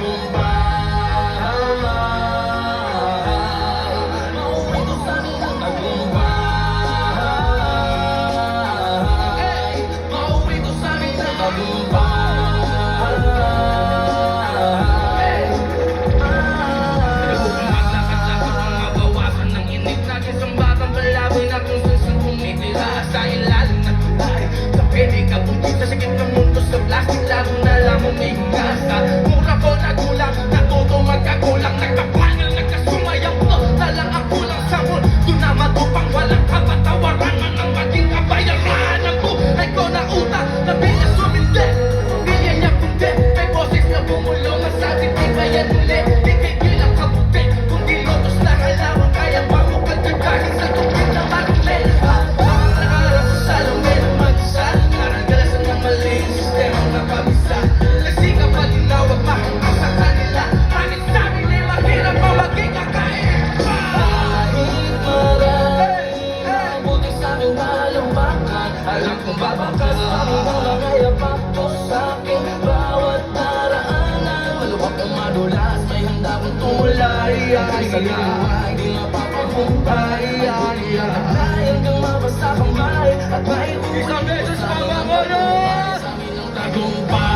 Mauwi ko sa amin ng tagumpay. Mauwi ko sa amin ng tagumpay. Maglakad-lakad ang mabawasan ng init. Lagi sa batang kalaban na kung saan tumitira sa ilalim ng tulay. Sa pwede kabuti sa sakit ng mundo sa plastic. Lalo na lang mo may gasa. Mura ko nagulang, natuto magkagulang. Nagkapangal, nagkasumayang ko. Talang ang kulang sa mundo. Doon na matupang walang kapatawaran. Ang maging kabayaran ng buhay ko na utang. Nabiya sumindi, bilya niya kundi. May boses na bumulong at sabi di ba yan uli. Ikigil ang kabuti, kung di lotos na halaman. Kaya pa mo kagagahin sa tubig na marumi. Nakarap sa salamin ang mag-isa. Narangalasan ng maling sistemang nakabisa. Kasi kapag inawag mahanggang sa kanila. Bakit sabi nila hirap pa maging kakain? Kahit maraming mabuti sa'king talampakan. Alam kong babakas ang mga yapak ko sa'kin. Bawat daraanan, maluwag ang madulas. May handa kong tumulay. Sa liwanag, di mapapahumpay. Dahil kang mabasa kamay at may uwi. Isang beses pa ba ko yun? Sa amin ang tagumpay.